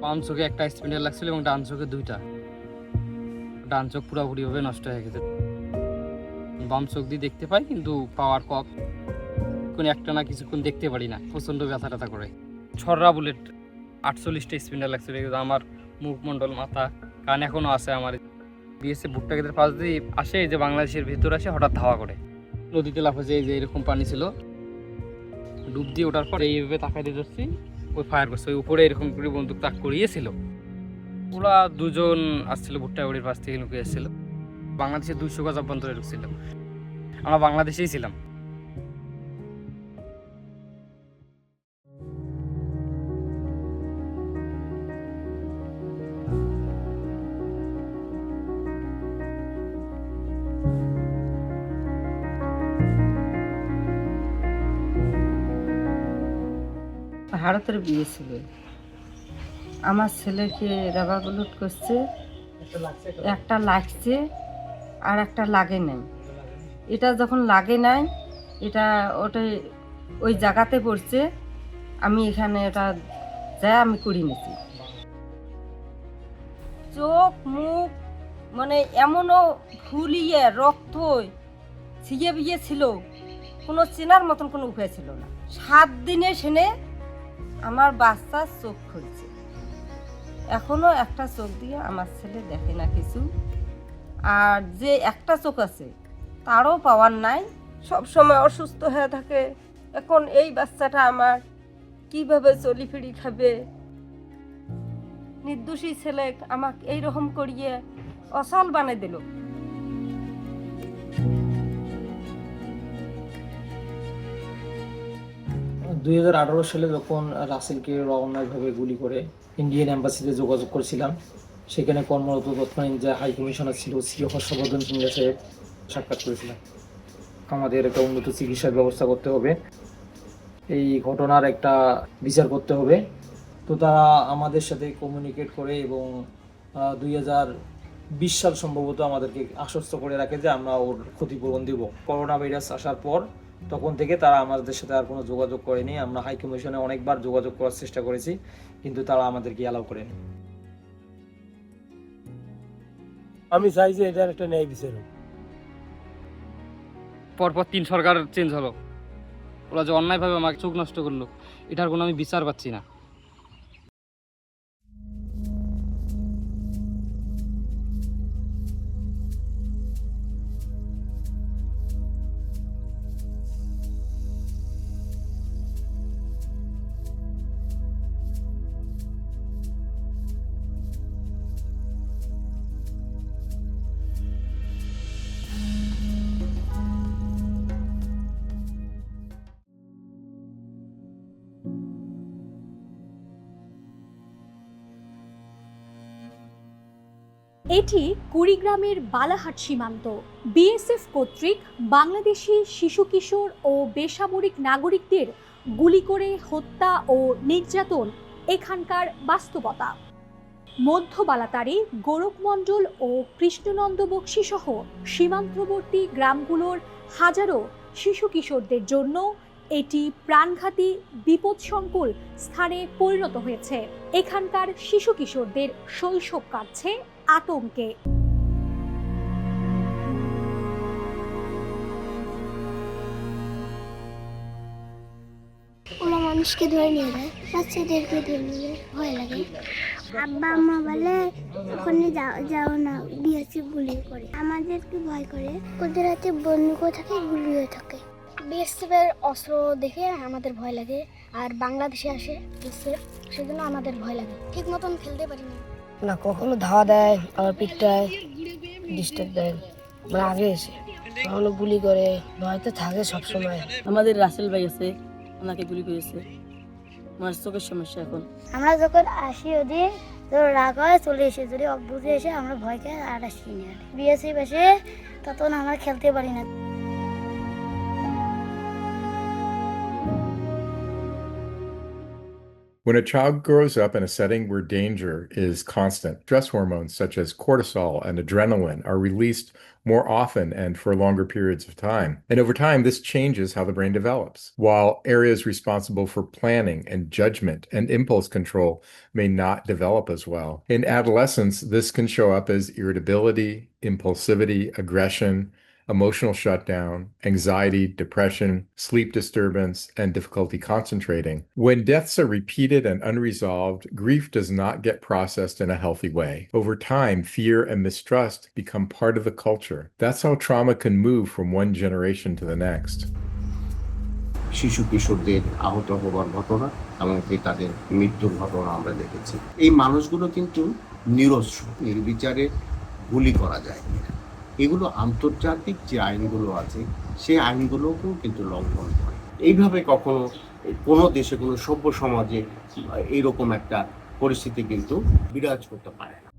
বাম চোখে একটা স্পিন্ডার লাগছিল এবং ডান চোখে দুইটা। ডান চোখ পুরোপুরিভাবে নষ্ট হয়ে গেছে। বাম চোখ দিয়ে দেখতে পাই কিন্তু পাওয়ার কম, কোনো একটা না কিছুক্ষণ দেখতে পারি না, প্রচণ্ড ব্যথা ট্যাথা করে। ছড়রা বুলেট 48টা স্পিন্ডার লাগছিল। আমার মুখমণ্ডল, মাথা, কান এখনও আছে আমার। বিএসএফ ভুট্টা ক্ষেতের পাশ দিয়ে আসে, যে বাংলাদেশের ভিতর আসে, হঠাৎ ধাওয়া করে নদীতে লাফাচ্ছে। এই যে এরকম পানি ছিল, ডুব দিয়ে ওঠার পর এইভাবে তাকাইতে যাচ্ছি, ওই ফায়ার করছে। ওই উপরে এরকম করে বন্দুক তাক করিয়েছিল। ওরা দুজন আসছিল ভুট্টা বাড়ির পাশ থেকে লুকিয়ে এসেছিল। বাংলাদেশের 200 গজ অভ্যন্তরে ঢুকছিল। আমরা বাংলাদেশেই ছিলাম। ভারতের বিয়ে ছিল, আমার ছেলেকে রাবার বুলেট করছে, একটা লাগছে আর একটা লাগে নাই। এটা যখন লাগে নাই, এটা ওটাই ওই জায়গাতে পড়ছে, আমি এখানে এটা যা আমি করি নিছি। চোখ মুখ মানে এমনও ফুলিয়ে রক্ত ছিয়ে বিয়ে ছিল, কোনো চেনার মতন কোনো উপায় ছিল না। 7 দিনে সেনে আমার বাচ্চার চোখ খুলছে, এখনো একটা চোখ দিয়ে আমার ছেলে দেখে না কিছু। আর যে একটা চোখ আছে তারও পাওয়ার নাই, সব সময় অসুস্থ হয়ে থাকে। এখন এই বাচ্চাটা আমার কিভাবে চলি ফিরি খাবে? নির্দোষী ছেলে আমাকে এইরকম করিয়ে অচল বানিয়ে দিল। 2018 সালে যখন রাসেলকে অন্যায়ভাবে গুলি করে ইন্ডিয়ান এম্বাসিতে যোগাযোগ করেছিলাম, সেখানে কর্মরত তৎকালীন যে হাই কমিশনার ছিল শ্রী হর্ষবর্ধন সিংহ সাহেব সাক্ষাৎ করেছিলাম। আমাদের একটা উন্নত চিকিৎসার ব্যবস্থা করতে হবে, এই ঘটনার একটা বিচার করতে হবে। তো তারা আমাদের সাথে কমিউনিকেট করে এবং 2020 সাল সম্ভবত আমাদেরকে আশ্বস্ত করে রাখে যে আমরা ওর ক্ষতিপূরণ দেব। করোনা ভাইরাস আসার পর তখন থেকে তারা আমাদের সাথে আর কোনো যোগাযোগ করেনি। আমরা হাই কমিশনে অনেকবার যোগাযোগ করার চেষ্টা করেছি, কিন্তু তারা আমাদেরকে অ্যালাউ করেনি। আমি চাই যে এটার একটা ন্যায় বিচার হোক। পরপর 3 সরকার চেঞ্জ হলো, ওরা যে অন্যায়ভাবে আমাকে চোখ নষ্ট করলো, এটার কোনো আমি বিচার পাচ্ছি না। এটি কুড়িগ্রামের বালাহাট সীমান্ত। বিএসএফ কর্তৃক বাংলাদেশি শিশু কিশোর ও বেসামরিক নাগরিকদের গুলি করে হত্যা ও নির্যাতন এখানকার বাস্তবতা। মধ্য বালাতারি, গোরখমণ্ডল ও কৃষ্ণনন্দ বক্সী সহ সীমান্তবর্তী গ্রামগুলোর হাজারো শিশু কিশোরদের জন্য এটি প্রাণঘাতী বিপদসংকুল স্থানে পরিণত হয়েছে। এখানকার শিশু কিশোরদের শৈশব কাটছে আতঙ্কে। ওরা মানুষকে ধরে নিয়ে যায়, বাচ্চাদেরকে ধরে নিয়ে যায়, ভয় লাগে। আব্বা আম্মা বলে ওখানে যাও না, বিএসএফ গুলি করে, আমাদেরকে ভয় করে। ওদের হাতে বন্দুকও থাকে, গুলিও থাকে। বিএসএফ এর অস্ত্র দেখে আমাদের ভয় লাগে, আর বাংলাদেশে আসে বিএসএফ, সেজন্য আমাদের ভয় লাগে। ঠিক মতন খেলতে পারি না। না, কখনো ধাওয়া দেয়, আবার পিঠটায় ডিস্টার্ব দেয়, মানে আগে এসে কখনো গুলি করে, ভয় তো থাকে সবসময়। আমাদের রাসেল ভাই আছে, ওনাকে গুলি করেছে, আমার চোখের সমস্যা এখন। আমরা যখন আসি ওদের রাগ হয়, চলে এসে যদি বুঝে এসে আমরা ভয় খাই আর আসি না। বিএসএফ এসে তখন আমরা খেলতে পারি না। When a child grows up in a setting where danger is constant, stress hormones such as cortisol and adrenaline are released more often and for longer periods of time. And over time, this changes how the brain develops. While areas responsible for planning and judgment and impulse control may not develop as well. In adolescence, this can show up as irritability, impulsivity, aggression, emotional shutdown, anxiety, depression, sleep disturbance, and difficulty concentrating. When deaths are repeated and unresolved, grief does not get processed in a healthy way. Over time, fear and mistrust become part of the culture. That's how trauma can move from one generation to the next. শিশু কিশোরদের আহত হওয়ার ঘটনা এমনকি তাদের মৃত্যুর ঘটনা আমরা দেখেছি। এই মানুষগুলো কিন্তু নিরস্ত্র, নির্বিচারে গুলি করা যায়। এগুলো আন্তর্জাতিক যে আইনগুলো আছে সেই আইনগুলোকেও কিন্তু লঙ্ঘন করে। এইভাবে কখনো কোনো দেশে কোনো সভ্য সমাজে এইরকম একটা পরিস্থিতি কিন্তু বিরাজ করতে পারে না।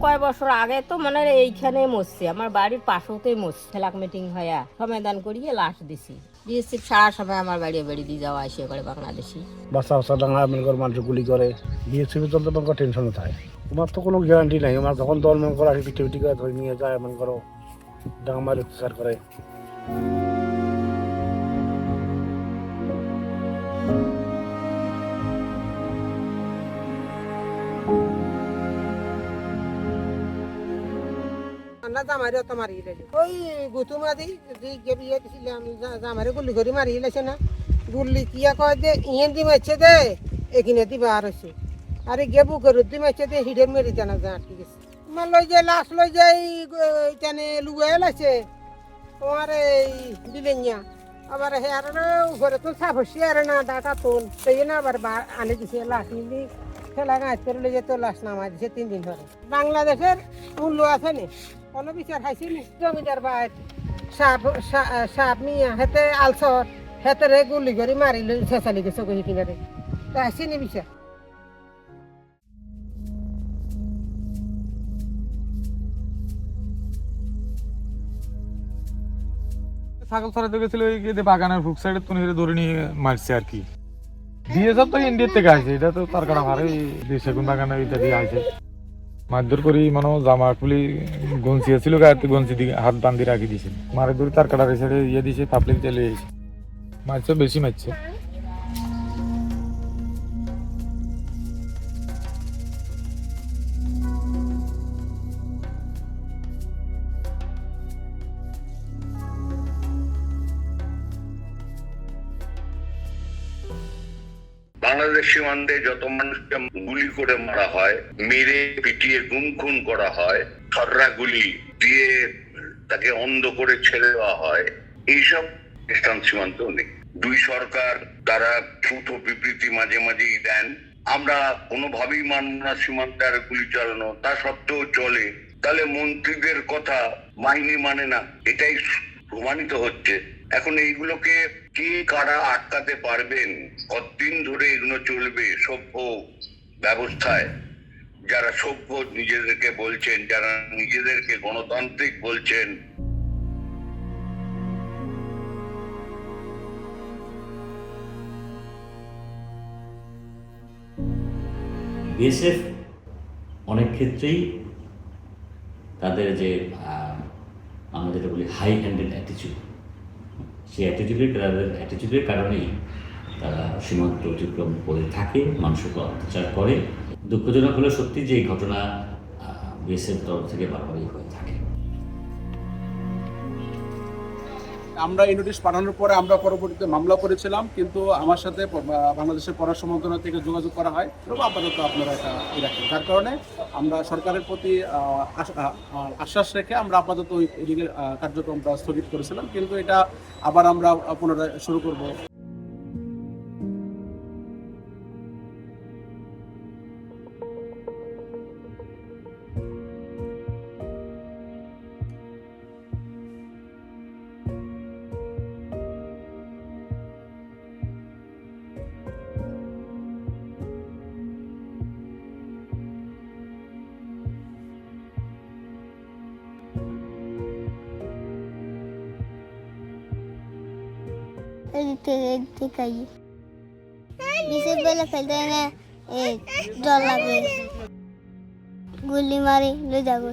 কয় বছর আগে তো মানে এইখানে মরছে, আমার বাড়ির পাশেতেই মরছে। ফেলাক মিটিং হইয়া সমাধান করিয়ে লাশ দিছি। বিএসএফ সারা সময় আমার বাড়ি বাড়ি দিয়ে যাওয়া আসে করে বাংলাদেশি। বাচ্চা বাচ্চা ডাঙা মনে করো মানুষ গুলি করে, বিএসএফ চলতে মনে করো টেনশনে থাকে। তোমার তো কোনো গ্যারান্টি নাই, আমার যখন দল মনে করো আগে পিটি করে ধরে নিয়ে যায়, মনে করো ডাঙা মারি অত্যাচার করে। জামারে তো মারি লাইছে, ওই গুতুমাদি যে বিয়ে দিছিলাম জামারে গুলি করে মারি লাইছে না। গুলি কিয়া কয় যে ইয়ে দি মারছে দে এখানে দিবা আর হচ্ছে, আরে গেবু করে দি মারছে দে হিডের মেরি জানা যা ঠিক আছে। তোমার লই যে লাশ লই যাই এখানে লুয়ে লাইছে তোমার এই দিলেনিয়া, আবার হেয়ার ঘরে তো সাফ হচ্ছে আর না ডাটা তোল সেই না আবার আনে দিছে লাশ নিলি খেলা গাছ করে লই যে তো লাশ নামা দিছে 3 দিন ধরে। বাংলাদেশের মূল্য আছে নি কোনো বিচার খাইছি নি। জমিদার ভাই সাপ মিয়া হেতে আলসর হেতে রে গুলি করে মারিল শেষালি গেছে কই কিনারে তা আসি নি বিচার। ছাগল ছড়াতে গেছিল ওই বাগানের ফুক সাইডে তো ধরে নিয়ে মারছে আর কি। বিএসএফ তো ইন্ডিয়া থেকে আসে, এটা তো তার কাটা ভারে সেগুন বাগানে এটা দিয়ে আসে। মারধর করি মানে জামা খুলি গঞ্চি ছিল গায়ে গঞ্চি দিকে হাত বান্ধি রাখি দিয়েছিল, মারে ধরে তার কাটার সাইডে ইয়ে দিয়েছে পাবলিক চলে এসে মারছে, বেশি মারছে। বাংলাদেশ সীমান্তে যত মানুষকে গুলি করে মারা হয়, মেরে পিটিয়ে গুম খুন করা হয়, ছররা গুলি দিয়ে তাকে অন্ধ করে ছেড়ে দেওয়া হয়, এইসব পাকিস্তান সীমান্তেও নেই। দুই সরকার তারা ফুটো বিবৃতি মাঝে মাঝেই দেন, আমরা কোনোভাবেই মানব না সীমান্তে আর গুলি চালানো, তা সত্ত্বেও চলে। তাহলে মন্ত্রীদের কথা বাহিনী মানে না, এটাই প্রমাণিত হচ্ছে। এখন এইগুলোকে কি কারা আটকাতে পারবেন? কতদিন ধরে এগুলো চলবে সভ্য ব্যবস্থায়? যারা সভ্য নিজেদেরকে বলছেন, যারা নিজেদেরকে গণতান্ত্রিক বলছেন, বিএসএফ অনেক ক্ষেত্রেই তাদের যে আমরা যেটা বলি হাই হ্যান্ডেড অ্যাটিচিউড, সেই অ্যাটিচিউডের কারণেই তারা সীমান্ত অতিক্রম করে থাকে, মানুষকে অত্যাচার করে। দুঃখজনক হলো সত্যি যে এই ঘটনা বিএসএফ তরফ থেকে বারবারই হয়ে থাকে। আমরা এই নোটিশ পাঠানোর পরে আমরা পরবর্তীতে মামলা করেছিলাম, কিন্তু আমার সাথে বাংলাদেশের পররাষ্ট্র মন্ত্রণালয় থেকে যোগাযোগ করা হয়, আপাতত আপনারা এটা রাখেন। যার কারণে আমরা সরকারের প্রতি আশ্বাস রেখে আমরা আপাতত ওই লিগেল কার্যক্রমটা স্থগিত করেছিলাম, কিন্তু এটা আবার আমরা পুনরায় শুরু করব। এদিক থেকে বিশেষ বেলা খেলতে না ডর লাগে গুলি মারি লই যাবো